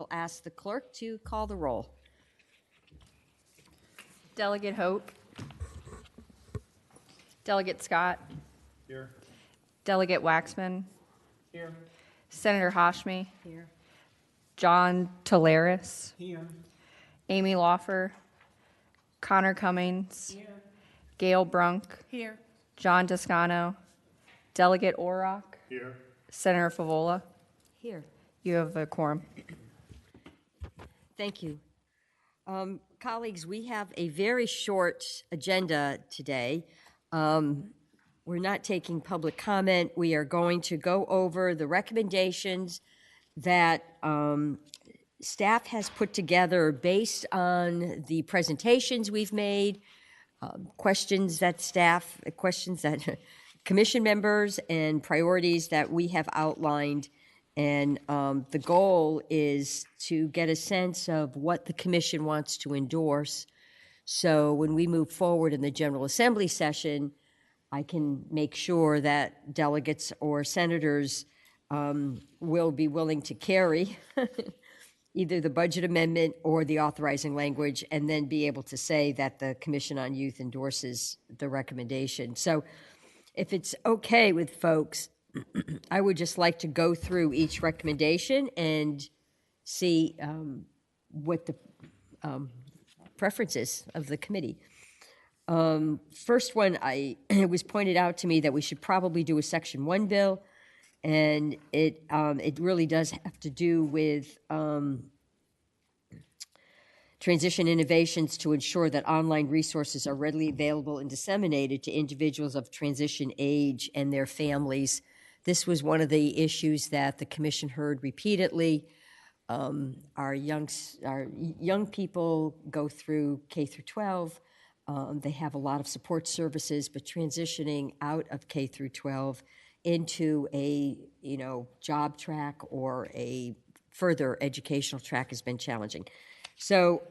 I'll ask the clerk to call the roll. Delegate Hope. Delegate Scott. Here. Delegate Waxman. Here. Senator Hashmi. Here. John Talaris. Here. Amy Lawfer. Connor Cummings. Here. Gail Brunk. Here. John Toscano. Delegate Orrock. Here. Senator Favola. Here. You have a quorum. Thank you. Colleagues, we have a very short agenda today. We're not taking public comment. We are going to go over the recommendations that staff has put together based on the presentations we've made, questions that commission members, and priorities that we have outlined. And the goal is to get a sense of what the commission wants to endorse. So when we move forward in the General Assembly session, I can make sure that delegates or senators will be willing to carry either the budget amendment or the authorizing language, and then be able to say that the Commission on Youth endorses the recommendation. So if it's okay with folks, I would just like to go through each recommendation and see what the preferences of the committee. First one, it was pointed out to me that we should probably do a Section 1 bill, and it really does have to do with transition innovations to ensure that online resources are readily available and disseminated to individuals of transition age and their families. This was one of the issues that the commission heard repeatedly. Our young people go through K through 12. They have a lot of support services, but transitioning out of K through 12 into a job track or a further educational track has been challenging. So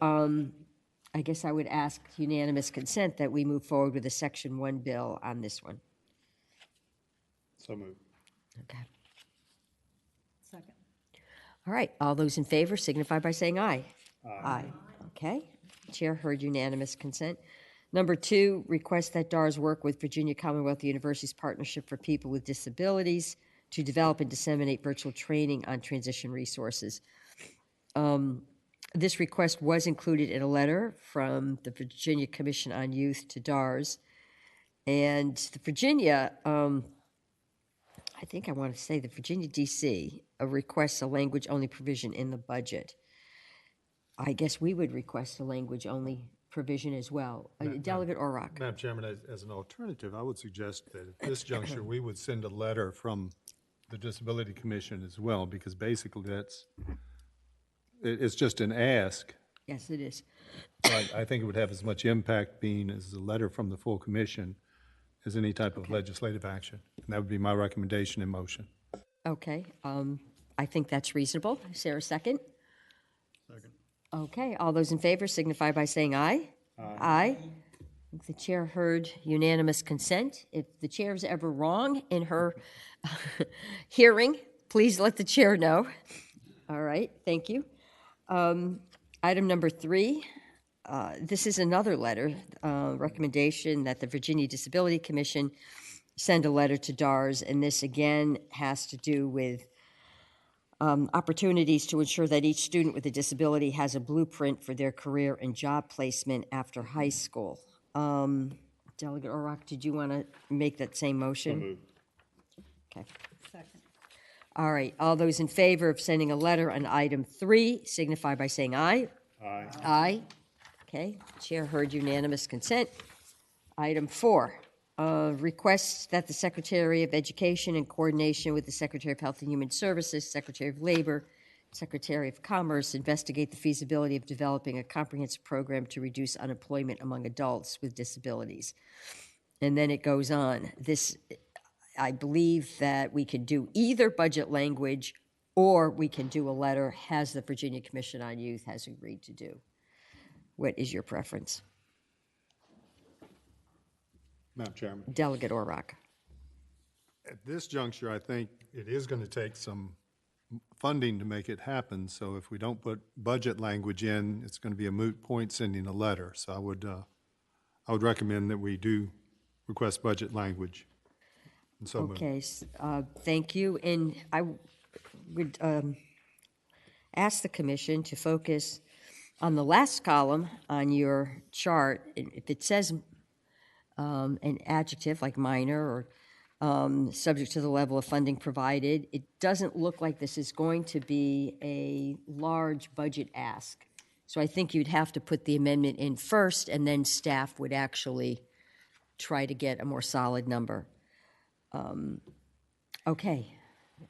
I guess I would ask unanimous consent that we move forward with a Section 1 bill on this one. So moved. Okay. Second. All right. All those in favor signify by saying aye. Aye. Okay. Chair heard unanimous consent. Number 2, request that DARS work with Virginia Commonwealth University's Partnership for People with Disabilities to develop and disseminate virtual training on transition resources. This request was included in a letter from the Virginia Commission on Youth to DARS. And the Virginia, I think I want to say the Virginia DC requests a language-only provision in the budget. I guess we would request a language-only provision as well. Delegate Orrock. Madam Chairman, as an alternative, I would suggest that at this juncture, we would send a letter from the Disability Commission as well, because basically it's just an ask. Yes, it is. But I think it would have as much impact being as a letter from the full commission as any type of legislative action. And that would be my recommendation and motion. Okay. I think that's reasonable. Is there a second? Second. Okay. All those in favor signify by saying aye. Aye. The chair heard unanimous consent. If the chair is ever wrong in her hearing, please let the chair know. All right. Thank you. Item number 3, this is another letter, recommendation that the Virginia Disability Commission send a letter to DARS, and this again has to do with opportunities to ensure that each student with a disability has a blueprint for their career and job placement after high school. Delegate Orrock, did you want to make that same motion? So moved. Okay. Second. All right. All those in favor of sending a letter on item 3 signify by saying aye. Aye. Aye. Okay. Chair heard unanimous consent. Item 4, requests that the Secretary of Education, in coordination with the Secretary of Health and Human Services, Secretary of Labor, Secretary of Commerce, investigate the feasibility of developing a comprehensive program to reduce unemployment among adults with disabilities. And then it goes on. This, I believe that we can do either budget language or we can do a letter, as the Virginia Commission on Youth has agreed to do. What is your preference? Madam Chairman. Delegate Orrock. At this juncture, I think it is going to take some funding to make it happen. So if we don't put budget language in, it's going to be a moot point sending a letter. So I would recommend that we do request budget language. And so moved. Okay, thank you. And I would ask the commission to focus on the last column on your chart. If it says an adjective like minor or subject to the level of funding provided, it doesn't look like this is going to be a large budget ask. So I think you'd have to put the amendment in first, and then staff would actually try to get a more solid number. Okay,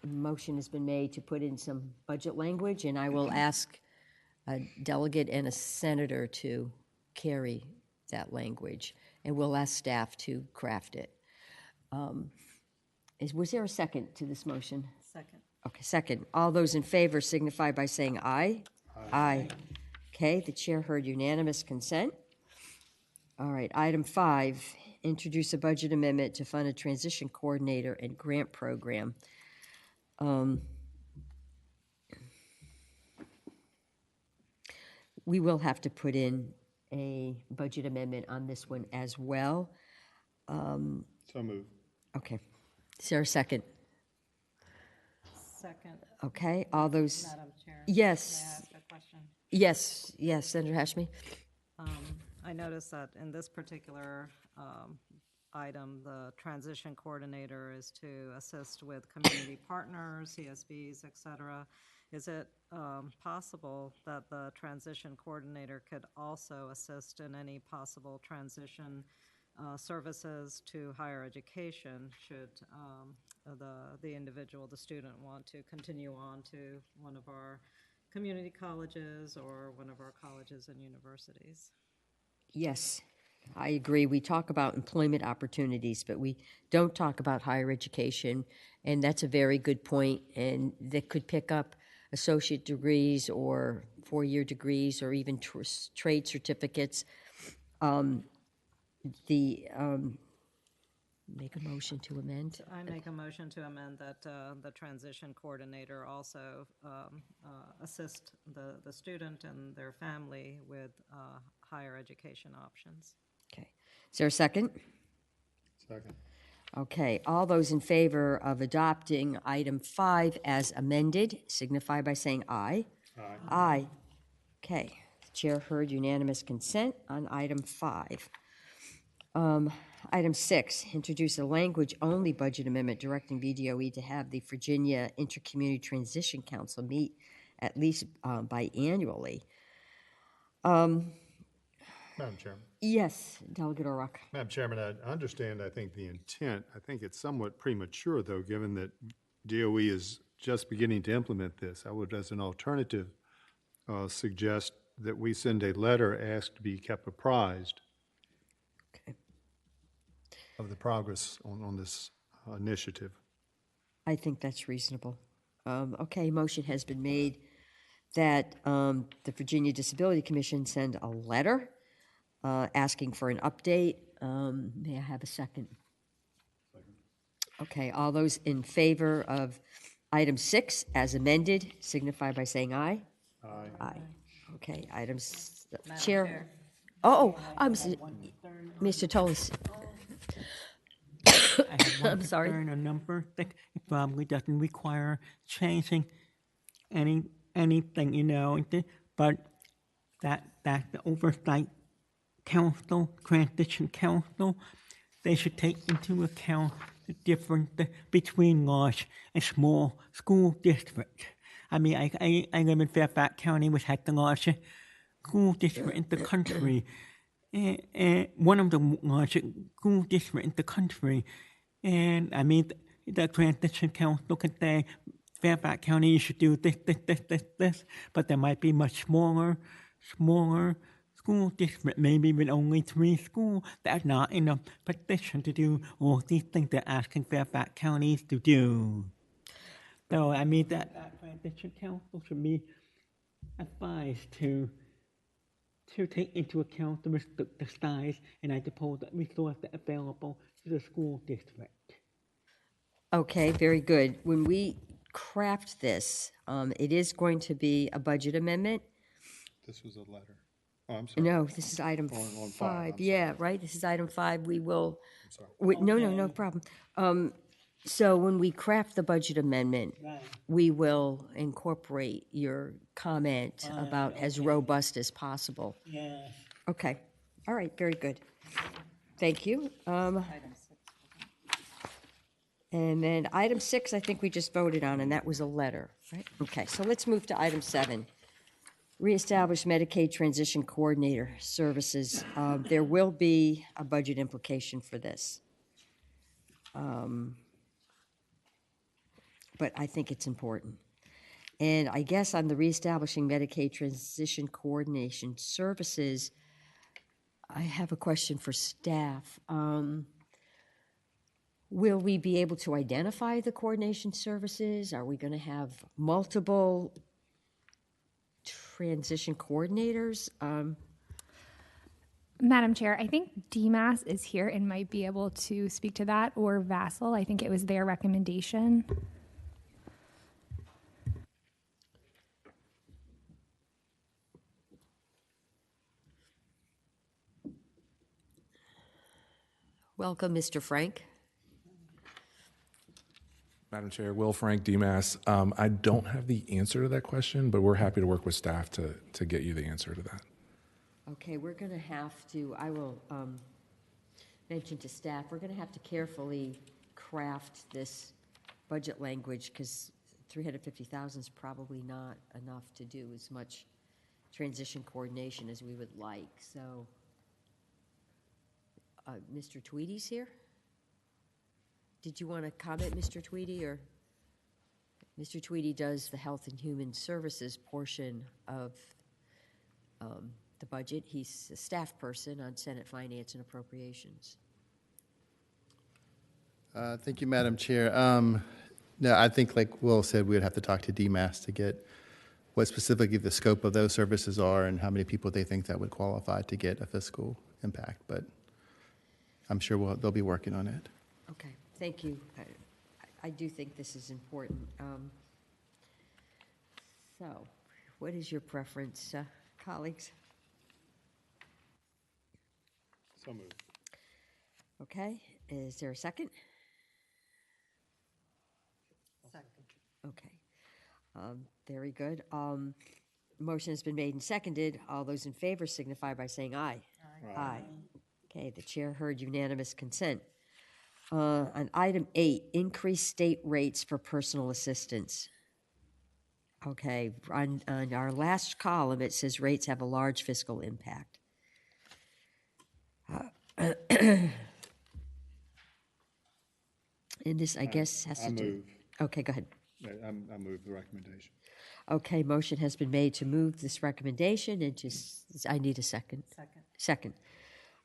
a motion has been made to put in some budget language, and I will ask a delegate and a senator to carry that language, and we'll ask staff to craft it. Was there a second to this motion? Second. Okay, second. All those in favor signify by saying aye. Aye. Okay, the chair heard unanimous consent. All right, item 5, introduce a budget amendment to fund a transition coordinator and grant program. We will have to put in a budget amendment on this one as well. So moved. Okay. Is there a second? Second, Okay, all those, Madam Chair. yes, May I ask a question? yes, Senator Hashmi? I noticed that in this particular item, the transition coordinator is to assist with community partners, CSBs, et cetera. Is it possible that the transition coordinator could also assist in any possible transition services to higher education should the individual, the student, want to continue on to one of our community colleges or one of our colleges and universities? Yes, I agree. We talk about employment opportunities, but we don't talk about higher education, and that's a very good point, and that could pick up associate degrees or four-year degrees or even trade certificates. Make a motion to amend. I make a motion to amend that the transition coordinator also assist the student and their family with higher education options. Okay. Is there a second? Second. Okay. All those in favor of adopting item 5 as amended signify by saying aye. Aye. Aye. Okay. The chair heard unanimous consent on item 5. Item 6, introduce a language-only budget amendment directing VDOE to have the Virginia Intercommunity Transition Council meet at least biannually. Madam Chairman. Yes, Delegate Orrock. Madam Chairman, I understand, I think, the intent. I think it's somewhat premature, though, given that DOE is just beginning to implement this. I would, as an alternative, suggest that we send a letter asked to be kept apprised Okay. of the progress on this initiative. I think that's reasonable. Okay, motion has been made that the Virginia Disability Commission send a letter asking for an update. May I have a second? Okay, all those in favor of item 6 as amended signify by saying aye. Aye. Aye. Okay, items, Madam Chair. Chair. Oh, Mr. Toles. I have one I'm sorry. concern, a number that it probably doesn't require changing anything, but that the oversight council, transition council, they should take into account the difference between large and small school districts. I mean, I live in Fairfax County, which has the largest school district in the country, and one of the largest school districts in the country. And I mean, the transition council can say, Fairfax County, you should do this, but there might be much smaller school district, maybe with only 3 schools that are not in a position to do all these things they're asking Fairfax counties to do. So I mean that transition council should be advised to take into account the size and I suppose the resources available to the school district. Okay, very good. When we craft this, it is going to be a budget amendment. This was a letter. Oh, I'm sorry. No, this is item On five, five. I'm Yeah, right, this is item five. We will, sorry. no problem. So when we craft the budget amendment, we will incorporate your comment about as robust as possible. Yeah. Okay, all right, very good. Thank you. And then item 6, I think we just voted on, and that was a letter, right? Okay, so let's move to item 7. Reestablish Medicaid Transition Coordinator Services. There will be a budget implication for this. But I think it's important. And I guess on the reestablishing Medicaid Transition Coordination Services, I have a question for staff. Will we be able to identify the coordination services? Are we going to have multiple transition coordinators? Madam Chair, I think DMAS is here and might be able to speak to that, or Vassal. I think it was their recommendation. Welcome, Mr. Frank. Madam Chair, Will Frank, DMAS. I don't have the answer to that question, but we're happy to work with staff to get you the answer to that. Okay, we're going to have to, I will mention to staff, we're going to have to carefully craft this budget language because 350,000 is probably not enough to do as much transition coordination as we would like. So, Mr. Tweedy's here? Did you want to comment, Mr. Tweedy, or? Mr. Tweedy does the Health and Human Services portion of the budget. He's a staff person on Senate Finance and Appropriations. Thank you, Madam Chair. No, I think, like Will said, we would have to talk to DMAS to get what specifically the scope of those services are and how many people they think that would qualify to get a fiscal impact. But I'm sure they'll be working on it. Okay, thank you. I do think this is important. So, what is your preference, colleagues? So moved. Okay, is there a second? Second. Okay, very good. Motion has been made and seconded. All those in favor signify by saying aye. Aye. Okay, the chair heard unanimous consent. On item 8, increase state rates for personal assistance. Okay, on our last column, it says rates have a large fiscal impact. And this, I guess, has I to do. move. Okay, go ahead. I move the recommendation. Okay, motion has been made to move this recommendation and I need a second. Second. Second.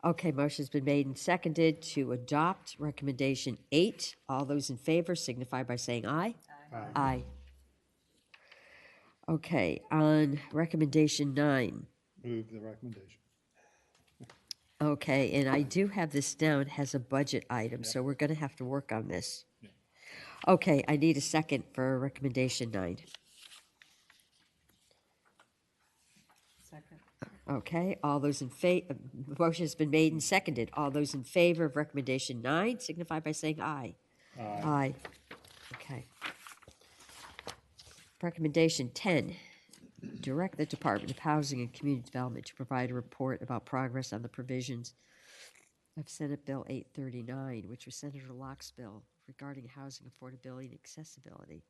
Okay, motion's been made and seconded to adopt recommendation 8. All those in favor signify by saying aye. Aye. Aye. Okay, on recommendation 9. Move the recommendation. Okay, and I do have this down, it has a budget item, so we're going to have to work on this. Okay, I need a second for recommendation 9. Second. Okay, all those in favor, motion has been made and seconded. All those in favor of recommendation 9 signify by saying aye. Aye. Okay. Recommendation 10, direct the Department of Housing and Community Development to provide a report about progress on the provisions of Senate Bill 839, which was Senator Locke's bill regarding housing affordability and accessibility.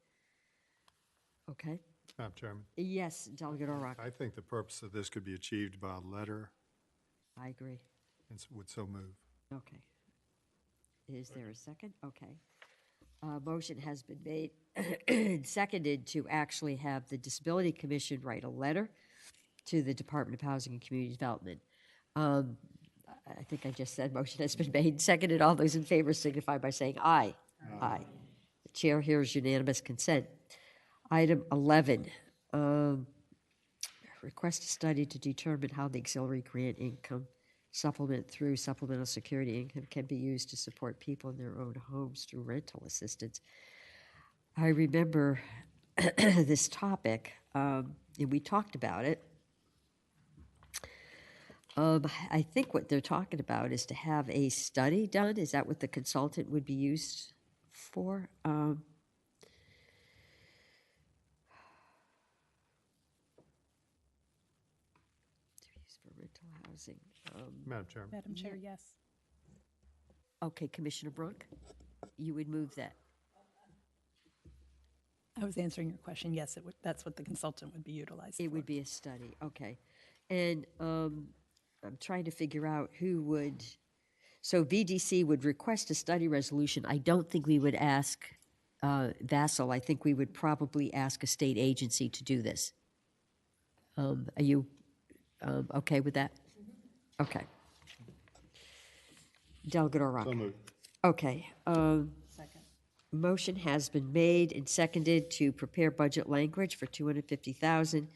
Okay? Madam Chairman, Yes, Delegate Orrock. I think the purpose of this could be achieved by a letter I agree. and would so move. Okay. Is there a second? Okay. Motion has been made and seconded to actually have the Disability Commission write a letter to the Department of Housing and Community Development. I think I just said motion has been made and seconded. All those in favor signify by saying aye. Aye. The chair hears unanimous consent. Item 11, request a study to determine how the auxiliary grant income supplement through supplemental security income can be used to support people in their own homes through rental assistance. I remember this topic, and we talked about it. I think what they're talking about is to have a study done. Is that what the consultant would be used for? Used for rental housing. Madam Chairman. Madam Chair, yes. Okay, Commissioner Brooke, you would move that. I was answering your question. Yes, that's what the consultant would be utilized It for. would be a study, okay. And I'm trying to figure out who would, so VDC would request a study resolution. I don't think we would ask Vassal. I think we would probably ask a state agency to do this. Are you okay with that? Okay. Delegate O'Rourke. So moved. Okay. Motion has been made and seconded to prepare budget language for $250,000.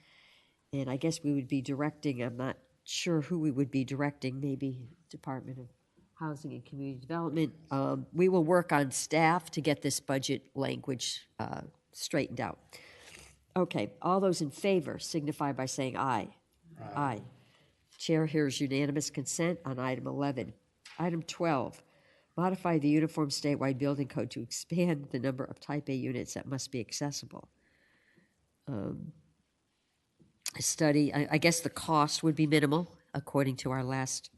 And I guess we would be directing, I'm not sure who we would be directing, maybe Department of Housing and Community Development. We will work on staff to get this budget language straightened out. Okay, all those in favor signify by saying aye. Aye. Chair hears unanimous consent on item 11. Item 12, modify the Uniform Statewide Building Code to expand the number of Type A units that must be accessible. A study, I guess the cost would be minimal, according to our last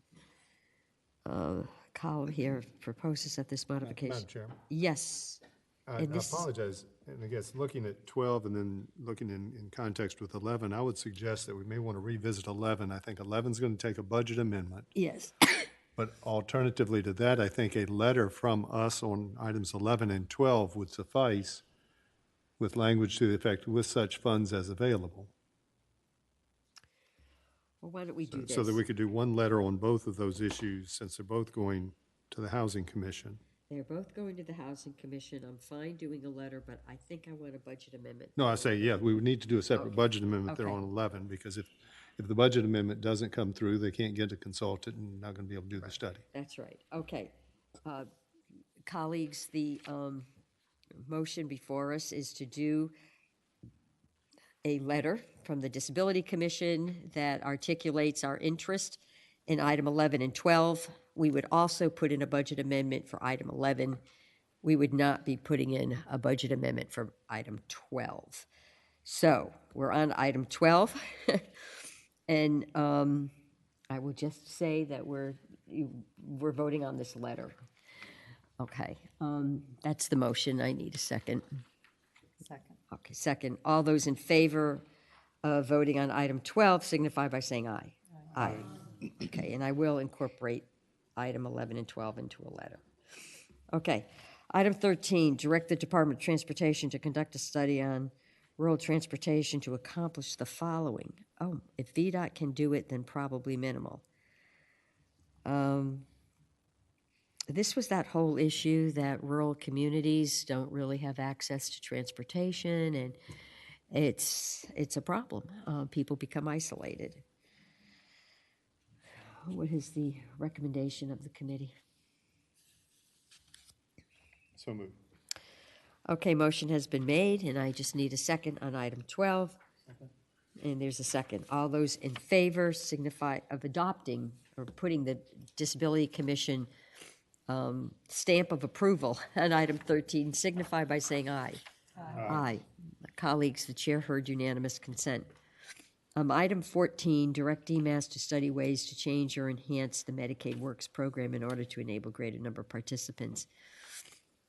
column here, proposes that this modification. Madam Chairman. Yes. I And this is- apologize, and I guess looking at 12 and then looking in context with 11, I would suggest that we may want to revisit 11. I think 11 is going to take a budget amendment. Yes. But alternatively to that, I think a letter from us on items 11 and 12 would suffice with language to the effect, with such funds as available. Well, why don't we do this? So that we could do one letter on both of those issues, since they're both going to the Housing Commission. They're both going to the Housing Commission. I'm fine doing a letter, but I think I want a budget amendment. No, I say, yeah, we would need to do a separate Okay. budget amendment there Okay. on 11, because if the budget amendment doesn't come through, they can't get a consultant and not going to be able to do the study. That's right. Okay. Colleagues, the motion before us is to do a letter from the Disability Commission that articulates our interest in item 11 and 12. We would also put in a budget amendment for item 11. We would not be putting in a budget amendment for item 12. So we're on item 12. And I will just say that we're voting on this letter. Okay, that's the motion. I need a second. Second. Okay, second. All those in favor of voting on item 12 signify by saying aye. Aye. Okay, and I will incorporate item 11 and 12 into a letter. Okay, item 13, direct the Department of Transportation to conduct a study on rural transportation to accomplish the following. Oh, if VDOT can do it, then probably minimal. This was that whole issue that rural communities don't really have access to transportation, and it's a problem. People become isolated. What is the recommendation of the committee? So moved. Okay, motion has been made, and I just need a second on item 12. And there's a second. All those in favor signify of adopting or putting the Disability Commission stamp of approval on item 13 signify by saying aye. Aye. Colleagues, the chair heard unanimous consent. Item 14, direct DMAS to study ways to change or enhance the Medicaid Works program in order to enable greater number of participants.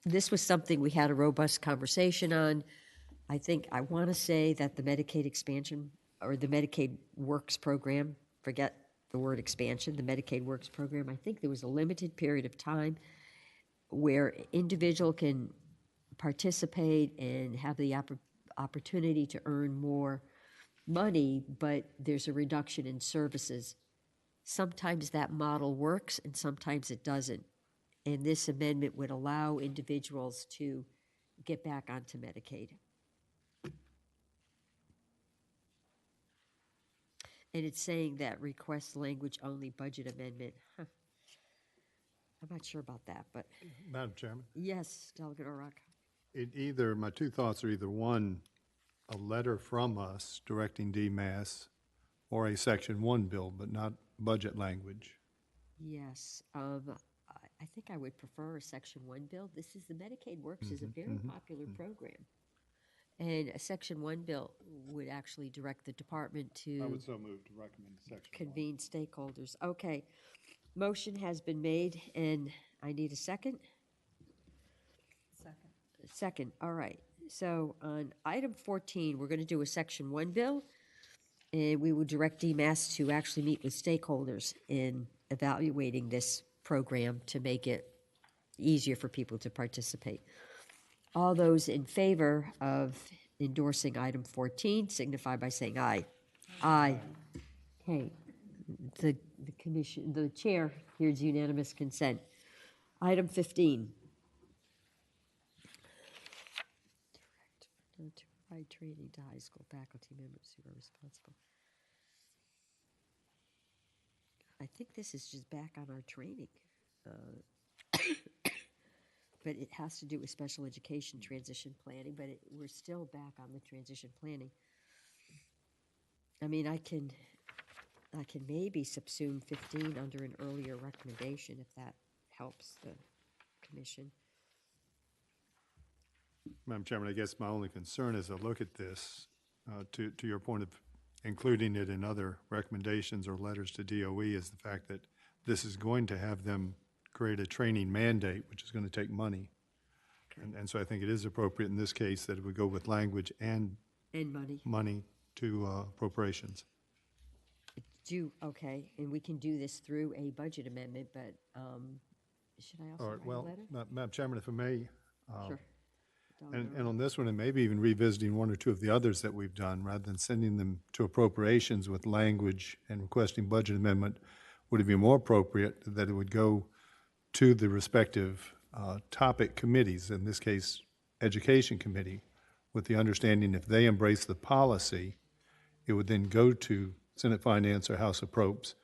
This was something we had a robust conversation on. I want to say that the Medicaid expansion or the Medicaid Works program, forget the word expansion, the Medicaid Works program, I think there was a limited period of time where individual can participate and have the opportunity to earn more money, but there's a reduction in services. Sometimes that model works and sometimes it doesn't. And this amendment would allow individuals to get back onto Medicaid. And it's saying that request language only budget amendment. Huh. I'm not sure about that, but Madam Chairman, yes, Delegate O'Rourke. my two thoughts are either one, a letter from us directing DMAS, or a Section 1 bill, but not budget language. Yes, I think I would prefer a Section 1 bill. This is, the Medicaid Works is a very popular program. And a Section 1 bill would actually direct the department I to would so move to recommend Section 1. convene stakeholders. Okay, motion has been made, and I need a second? Second. Second, all right. So on item 14, we're going to do a Section 1 bill, and we will direct DMAS to actually meet with stakeholders in evaluating this program to make it easier for people to participate. All those in favor of endorsing item 14 signify by saying aye. Aye. Okay, the commission, the chair hears unanimous consent. Item 15. To provide training to high school faculty members who are responsible. I think this is just back on our training. But it has to do with special education transition planning, but we're still back on the transition planning. I mean, I can maybe subsume 15 under an earlier recommendation if that helps the commission. Madam Chairman, I guess my only concern as I look at this, to your point of including it in other recommendations or letters to DOE, is the fact that this is going to have them create a training mandate, which is going to take money. And so I think it is appropriate in this case that it would go with language and money to appropriations. Okay, and we can do this through a budget amendment, but should I also All right, write a well, letter? Madam Chairman, if I may, Sure. and on this one, and maybe even revisiting one or two of the others that we've done, rather than sending them to appropriations with language and requesting budget amendment, would it be more appropriate that it would go to the respective topic committees, in this case, Education Committee, with the understanding if they embrace the policy, it would then go to Senate Finance or House Approps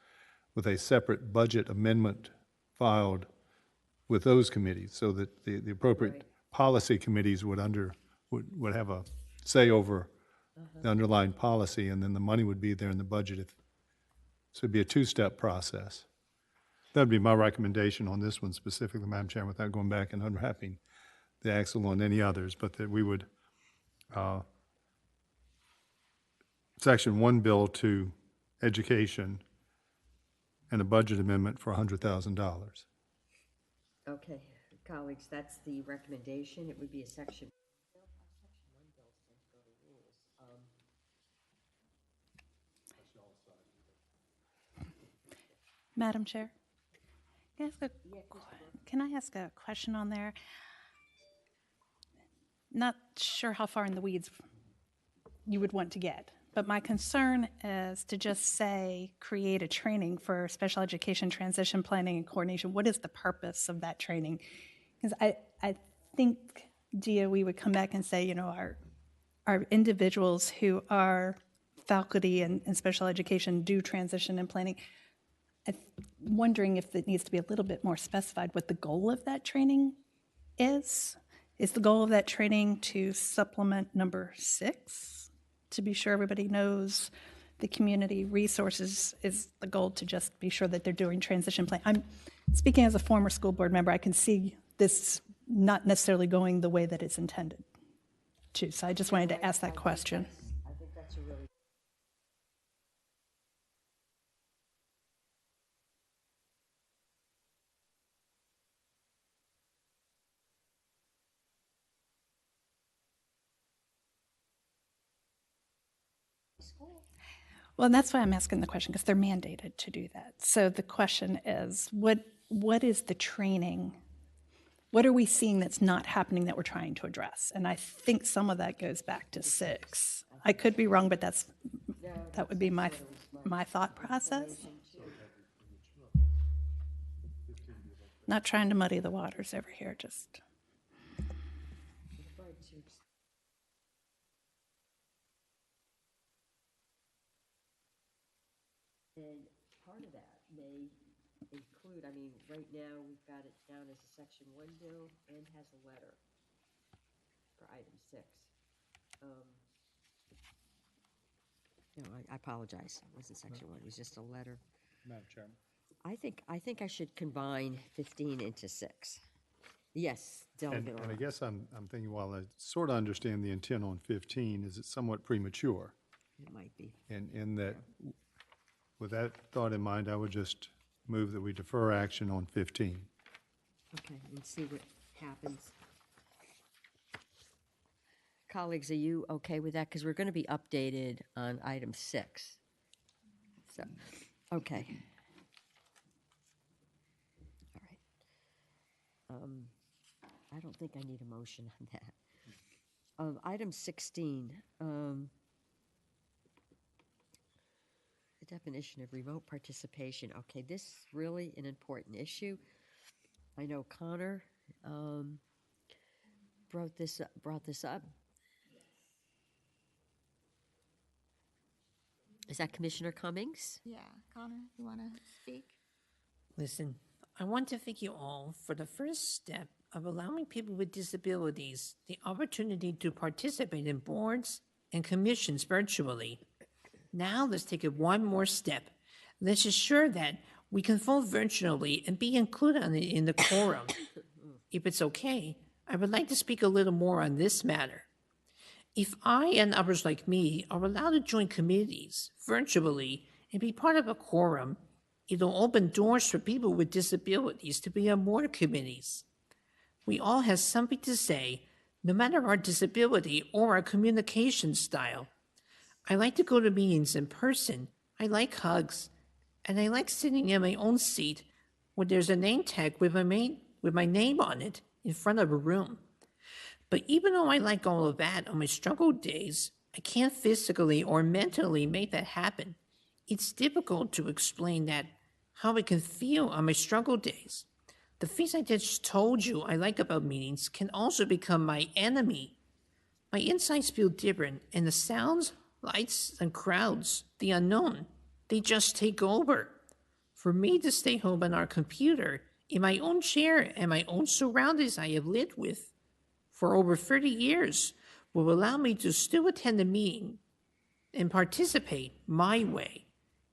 with a separate budget amendment filed with those committees, so that the appropriate policy committees would have a say over the underlying policy, and then the money would be there in the budget. So it'd be a two-step process. That'd be my recommendation on this one specifically, Madam Chair, without going back and unwrapping the axle on any others, but that we would Section 1 bill to education and a budget amendment for $100,000. Okay, colleagues, that's the recommendation. It would be a section. Madam Chair? Can I ask a question on there? Not sure how far in the weeds you would want to get, but my concern is to just say, create a training for special education transition planning and coordination. What is the purpose of that training? Because I think DOE would come back and say, you know, our individuals who are faculty in special education do transition and planning. I'm wondering if it needs to be a little bit more specified what the goal of that training is. Is the goal of that training to supplement number 6? To be sure everybody knows the community resources is the goal, to just be sure that they're doing transition plan. I'm speaking as a former school board member. I can see this not necessarily going the way that it's intended to. So I just wanted to ask that question. I think that's a really. Well, and that's why I'm asking the question, because they're mandated to do that. So the question is, what is the training? What are we seeing that's not happening that we're trying to address? And I think some of that goes back to 6. I could be wrong, but that would be my thought process. Not trying to muddy the waters over here, just. And part of that may include, I mean, right now, we've got it down as a Section 1 bill and has a letter. item 6. No, I apologize. It wasn't section 1. It was just a letter. Madam Chairman. I think I should combine 15 into 6. Yes, And Delegate I Orlock. guess I'm thinking, while I sort of understand the intent on 15, is it somewhat premature? It might be. And in that, with that thought in mind, I would just move that we defer action on 15. Okay, and see what happens. Colleagues, are you okay with that? Because we're going to be updated on item 6. So, okay. All right. I don't think I need a motion on that. Item 16, the definition of remote participation. Okay, this is really an important issue. I know Connor brought this up. Is that Commissioner Cummings? Yeah, Connor, you want to speak? Listen, I want to thank you all for the first step of allowing people with disabilities the opportunity to participate in boards and commissions virtually. Now let's take it one more step. Let's ensure that we can vote virtually and be included in the quorum. If it's okay, I would like to speak a little more on this matter. If I and others like me are allowed to join committees virtually and be part of a quorum, it'll open doors for people with disabilities to be on more committees. We all have something to say, no matter our disability or our communication style. I like to go to meetings in person. I like hugs. And I like sitting in my own seat where there's a name tag with my name on it in front of a room. But even though I like all of that on my struggle days, I can't physically or mentally make that happen. It's difficult to explain that, how I can feel on my struggle days. The things I just told you I like about meetings can also become my enemy. My insides feel different, and the sounds, lights, and crowds, the unknown, they just take over. For me to stay home on our computer, in my own chair and my own surroundings I have lived with for over 30 years, will allow me to still attend the meeting and participate my way.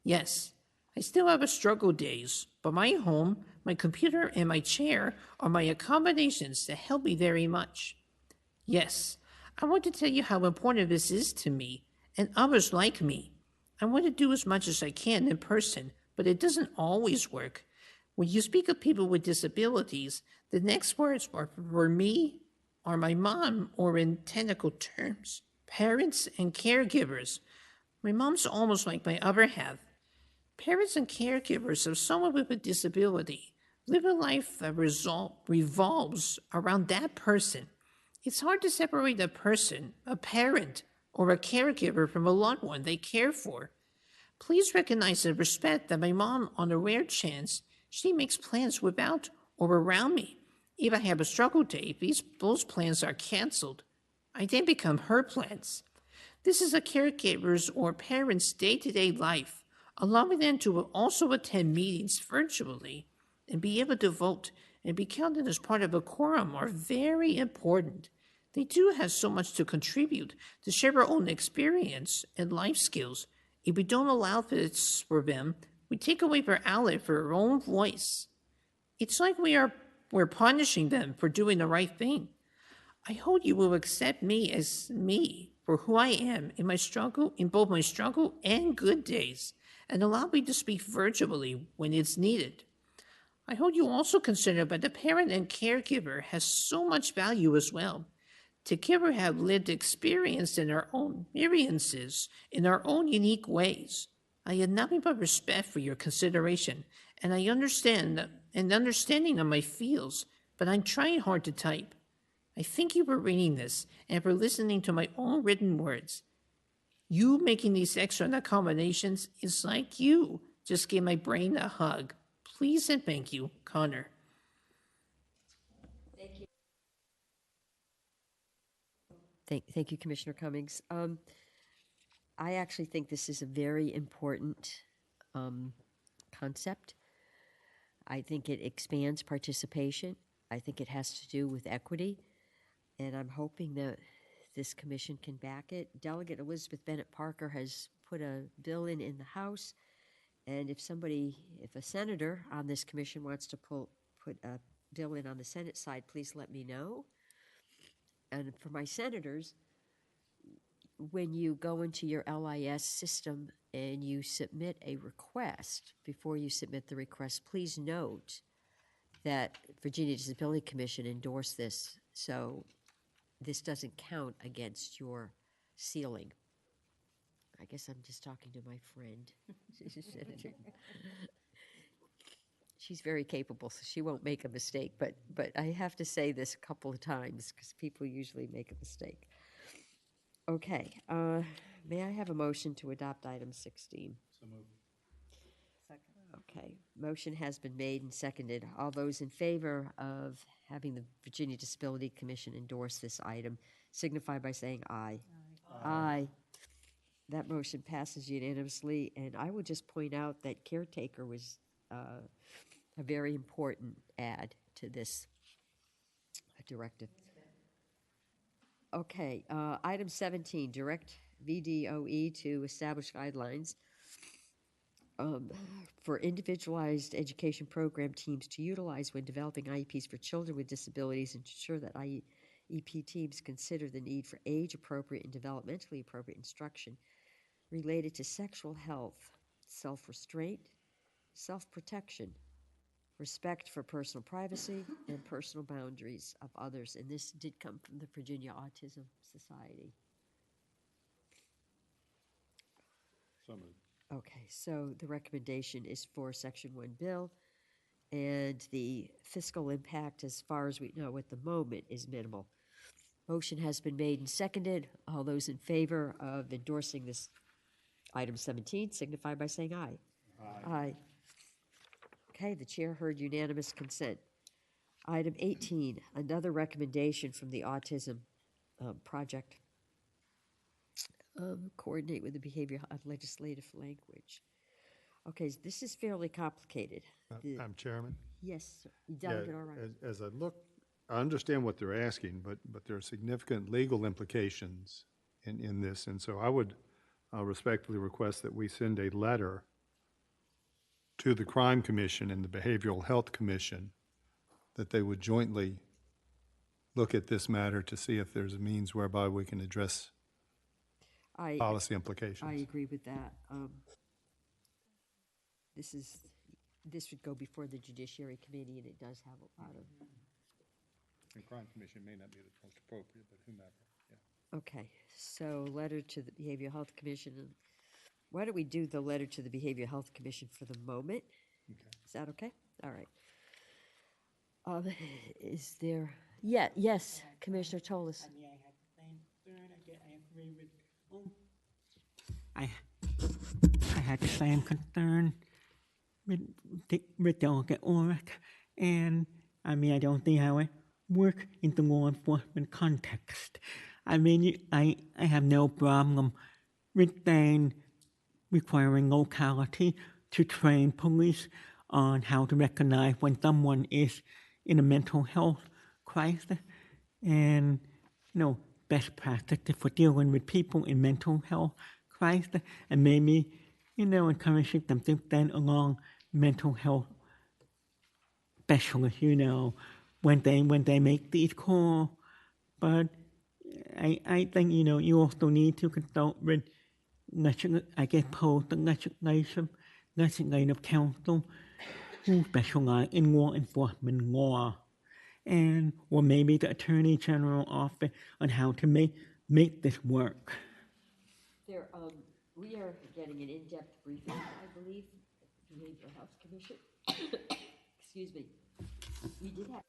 Yes, I still have a struggle days, but my home, my computer, and my chair are my accommodations that help me very much. Yes, I want to tell you how important this is to me and others like me. I want to do as much as I can in person, but it doesn't always work. When you speak of people with disabilities, the next words are for me, or my mom, or in technical terms, parents and caregivers. My mom's almost like my other half. Parents and caregivers of someone with a disability live a life that revolves around that person. It's hard to separate a person, a parent, or a caregiver from a loved one they care for. Please recognize and respect that my mom, on a rare chance, she makes plans without or around me. If I have a struggle day, those plans are canceled. I then become her plans. This is a caregiver's or parent's day-to-day life, allowing them to also attend meetings virtually and be able to vote and be counted as part of a quorum are very important. They do have so much to contribute to share our own experience and life skills. If we don't allow this for them, we take away their outlet for their own voice. It's like we're punishing them for doing the right thing. I hope you will accept me as me for who I am in my struggle, in both my struggle and good days, and allow me to speak virtually when it's needed. I hope you also consider that the parent and caregiver has so much value as well. Together have lived experience in our own experiences, in our own unique ways. I have nothing but respect for your consideration, and I understand and understanding of my feels, but I'm trying hard to type. I thank you for reading this and for listening to my own written words. You making these extra accommodations is like you just gave my brain a hug. Please and thank you, Connor. Thank you, Commissioner Cummings. I actually think this is a very important concept. I think it expands participation. I think it has to do with equity. and I'm hoping that this commission can back it. Delegate Elizabeth Bennett Parker has put a bill in the House, and if a senator on this commission wants to put a bill in on the Senate side, please let me know. And for my senators, when you go into your LIS system and you submit a request, before you submit the request, please note that Virginia Disability Commission endorsed this, so this doesn't count against your ceiling. I guess I'm just talking to my friend. She's a senator. She's very capable, so she won't make a mistake, but I have to say this a couple of times because people usually make a mistake. Okay, may I have a motion to adopt item 16? Okay, motion has been made and seconded. All those in favor of having the Virginia Disability Commission endorse this item signify by saying aye. Aye. That motion passes unanimously, and I would just point out that caretaker was a very important add to this directive. Okay, item 17, direct VDOE to establish guidelines for individualized education program teams to utilize when developing IEPs for children with disabilities, and to ensure that IEP teams consider the need for age-appropriate and developmentally appropriate instruction related to sexual health, self-restraint, self-protection, respect for personal privacy, and personal boundaries of others. And this did come from the Virginia Autism Society. So moved. Okay, so the recommendation is for Section 1 bill, and the fiscal impact, as far as we know at the moment, is minimal. Motion has been made and seconded. All those in favor of endorsing this item 17 signify by saying aye. Aye. Aye. Okay, the chair heard unanimous consent. Item 18, another recommendation from the Autism Project. Coordinate with the behavior of legislative language. Okay, this is fairly complicated. Madam Chairman? Yes, sir. Yeah, Delegate Orr. as I look, I understand what they're asking, but there are significant legal implications in this. And so I would respectfully request that we send a letter to the Crime Commission and the Behavioral Health Commission that they would jointly look at this matter to see if there's a means whereby we can address policy implications. I agree with that. This would go before the Judiciary Committee, and it does have a lot of. The Crime Commission may not be the most appropriate, but whomever, yeah. Okay, so letter to the Behavioral Health Commission. Why don't we do the letter to the Behavioral Health Commission for the moment? Okay. Is that okay? All right. Is there, yes, Commissioner Tolis. I mean, I had the same concern. I agree with. I had the same concern with Delegate Orrick, and I mean, I don't see how it works in the law enforcement context. I mean, I have no problem with saying requiring locality to train police on how to recognize when someone is in a mental health crisis, and best practices for dealing with people in mental health crisis, and maybe encouraging them to stand along mental health specialists, when they make these calls. But I think you also need to consult with the legislative council who specialize in law enforcement law, or maybe the Attorney General office on how to make this work. There, we are getting an in-depth briefing, I believe, at the Behavioral Health Commission. Excuse me. We did have.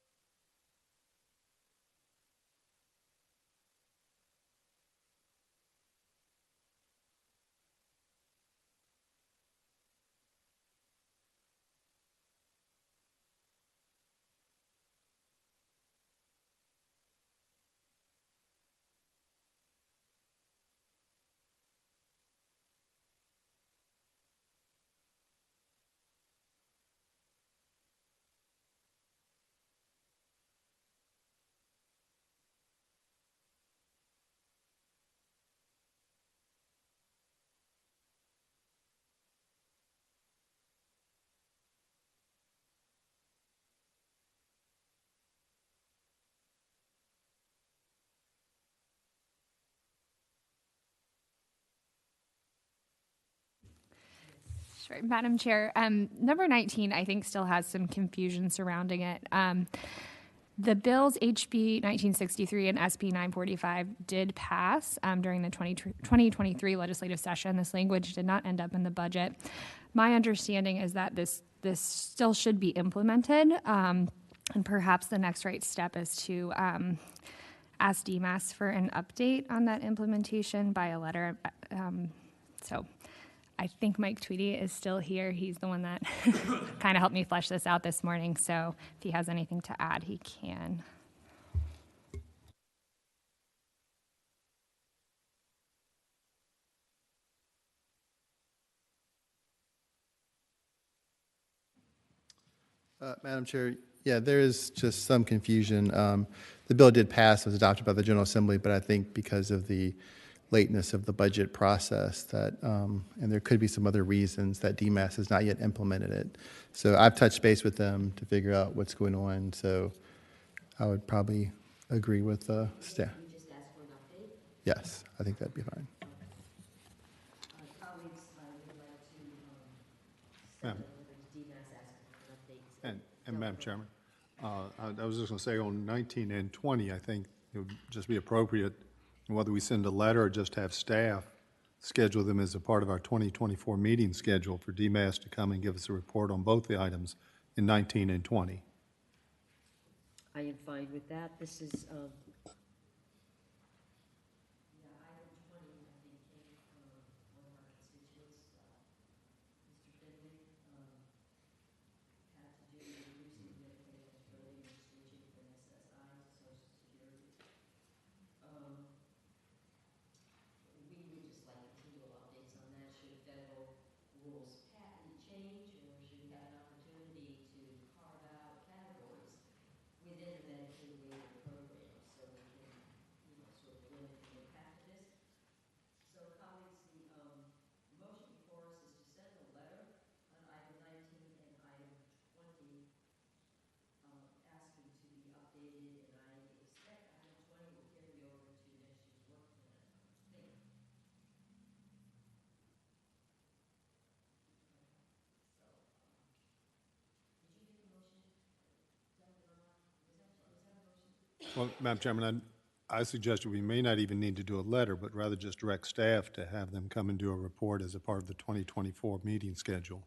Sure. Madam Chair, number 19, I think, still has some confusion surrounding it. The bills HB 1963 and SB 945 did pass during the 2023 legislative session. This language did not end up in the budget. My understanding is that this still should be implemented, and perhaps the next right step is to ask DMAS for an update on that implementation by a letter. So I think Mike Tweedy is still here. He's the one that kind of helped me flesh this out this morning. So if he has anything to add, he can. Madam Chair, yeah, there is just some confusion. The bill did pass, was adopted by the General Assembly, but I think because of the lateness of the budget process that, and there could be some other reasons that DMAS has not yet implemented it. So I've touched base with them to figure out what's going on. So I would probably agree with the staff. We just ask for an update. Yes, I think that'd be fine. Colleagues, I would like to Ma'am. send a letter to DMAS asking for an update. And Madam Chairman, I was just going to say on 19 and 20, I think it would just be appropriate, whether we send a letter or just have staff schedule them as a part of our 2024 meeting schedule for DMAS to come and give us a report on both the items in 19 and 20. I am fine with that. This is, we would just like continual updates on that. Should federal rules change, or should we have an opportunity to carve out categories within the Medicaid waiver program so we can, sort of limit the impact of this? So colleagues, the motion before us is to send a letter on item 19 and item 20, asking to be updated, and I expect item 20 will carry over to next year's work plan. I think. Well, Madam Chairman, I suggested we may not even need to do a letter, but rather just direct staff to have them come and do a report as a part of the 2024 meeting schedule.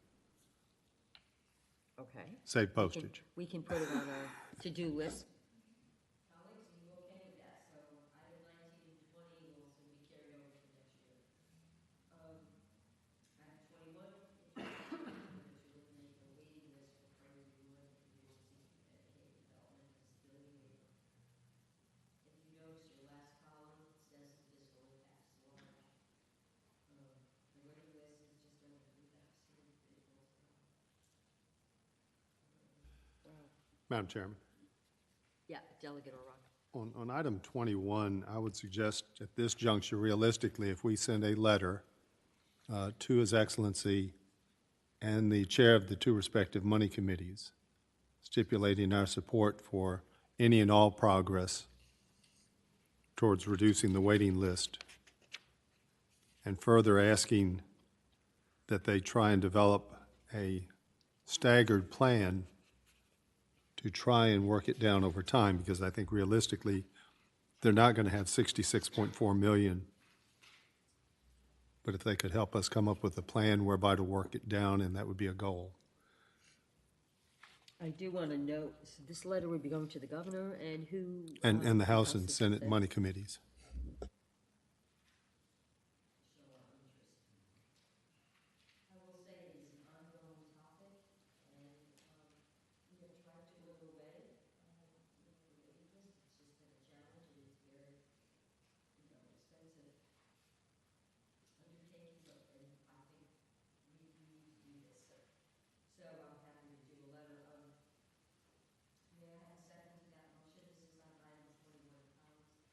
Okay. Save postage. We can put it on our to-do list. Colleagues, are you okay with that? So item 19 and 20 will sort of be carried over to next year. Item 21, if you're looking at the waiting list for priority 1 deficiency Medicaid development disability waiver. If you notice your last column, it says the fiscal impact is large. The waiting list is just over 3,000 individuals. Madam Chairman, Yeah, Delegate O'Rourke. on item 21, I would suggest at this juncture, realistically, if we send a letter to His Excellency and the chair of the two respective money committees, stipulating our support for any and all progress towards reducing the waiting list, and further asking that they try and develop a staggered plan to try and work it down over time, because I think realistically, they're not going to have 66.4 million. But if they could help us come up with a plan whereby to work it down, and that would be a goal. I do want to note, so this letter would be going to the governor and who? And the House and Senate money committees. So I'm happy to do a letter. May I have a second to that motion? This is on item 21, colleagues.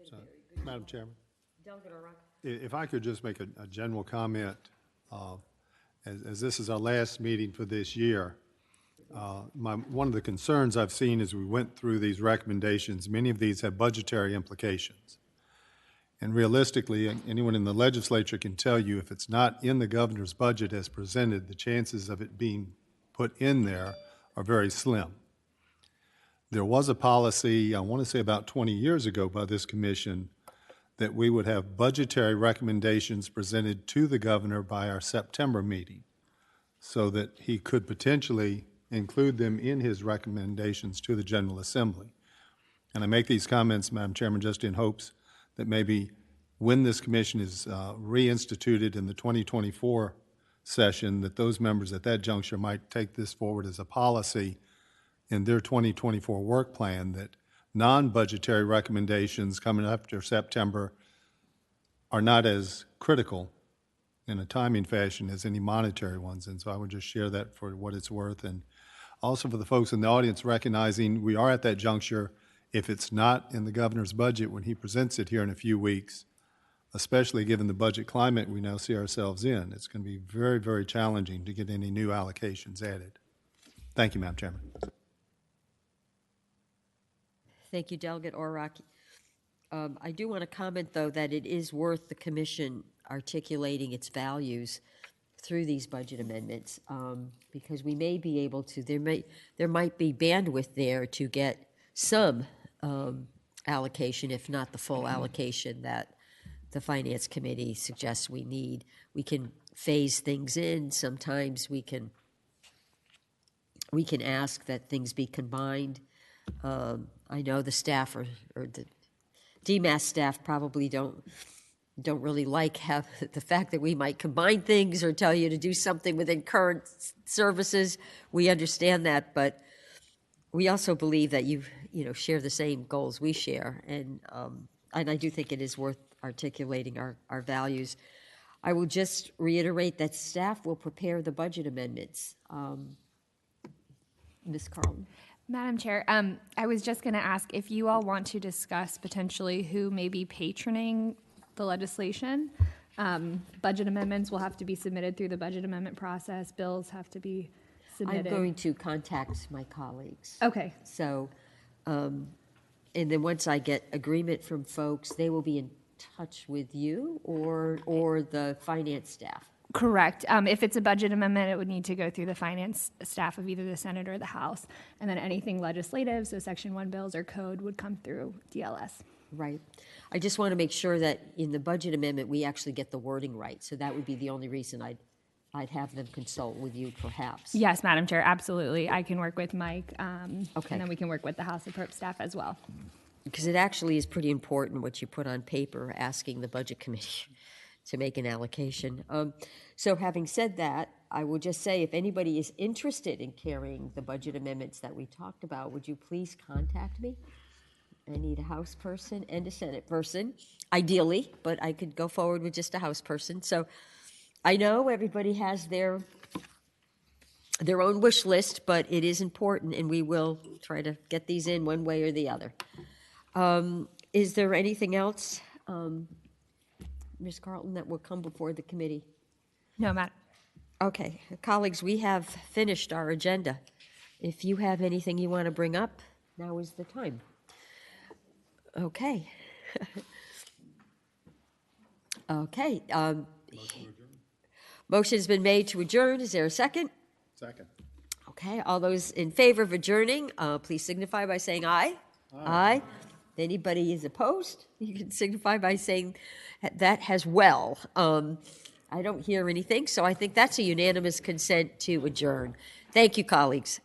So, Madam Chairman, Delegate O'Rourke. if I could just make a general comment, as this is our last meeting for this year, one of the concerns I've seen as we went through these recommendations, many of these have budgetary implications. And realistically, anyone in the legislature can tell you if it's not in the governor's budget as presented, the chances of it being put in there are very slim. There was a policy, I want to say about 20 years ago by this commission, that we would have budgetary recommendations presented to the governor by our September meeting so that he could potentially include them in his recommendations to the General Assembly. And I make these comments, Madam Chairman, just in hopes that maybe when this commission is reinstituted in the 2024 session, that those members at that juncture might take this forward as a policy in their 2024 work plan, that non-budgetary recommendations coming after September are not as critical in a timing fashion as any monetary ones. And so I would just share that for what it's worth. And also for the folks in the audience, recognizing we are at that juncture. If it's not in the governor's budget when he presents it here in a few weeks, especially given the budget climate we now see ourselves in, it's going to be very, very challenging to get any new allocations added. Thank you, Madam Chairman. Thank you, Delegate O'Rourke. I do want to comment, though, that it is worth the commission articulating its values through these budget amendments, because we may be able to, there might be bandwidth there to get some allocation, if not the full allocation that the Finance Committee suggests we need. We can phase things in. Sometimes we can ask that things be combined. I know the staff or the DMAS staff probably don't really like the fact that we might combine things or tell you to do something within current services. We understand that, but we also believe that you share the same goals we share, and I do think it is worth articulating our values. I will just reiterate that staff will prepare the budget amendments. Ms. Carlton. Madam Chair, I was just going to ask if you all want to discuss potentially who may be patroning the legislation. Budget amendments will have to be submitted through the budget amendment process. Bills have to be submitted. I'm going to contact my colleagues. Okay. So, and then once I get agreement from folks, they will be in touch with you or the finance staff. Correct. If it's a budget amendment, it would need to go through the finance staff of either the Senate or the House. And then anything legislative, so Section 1 bills or code, would come through DLS. Right. I just want to make sure that in the budget amendment, we actually get the wording right. So that would be the only reason I'd have them consult with you, perhaps. Yes, Madam Chair, absolutely. I can work with Mike, Okay. and then we can work with the House Appropriate staff as well. Because it actually is pretty important what you put on paper asking the Budget Committee to make an allocation. So having said that, I will just say if anybody is interested in carrying the budget amendments that we talked about, would you please contact me? I need a House person and a Senate person, ideally, but I could go forward with just a House person. So I know everybody has their own wish list, but it is important, and we will try to get these in one way or the other. Is there anything else, Ms. Carlton, that will come before the committee? No, Madam. Okay, colleagues, we have finished our agenda. If you have anything you want to bring up, now is the time. Okay. Okay. Motion has been made to adjourn. Is there a second? Second. Okay, all those in favor of adjourning, please signify by saying aye. Aye. If anybody is opposed, you can signify by saying that as well. I don't hear anything, so I think that's a unanimous consent to adjourn. Thank you, colleagues.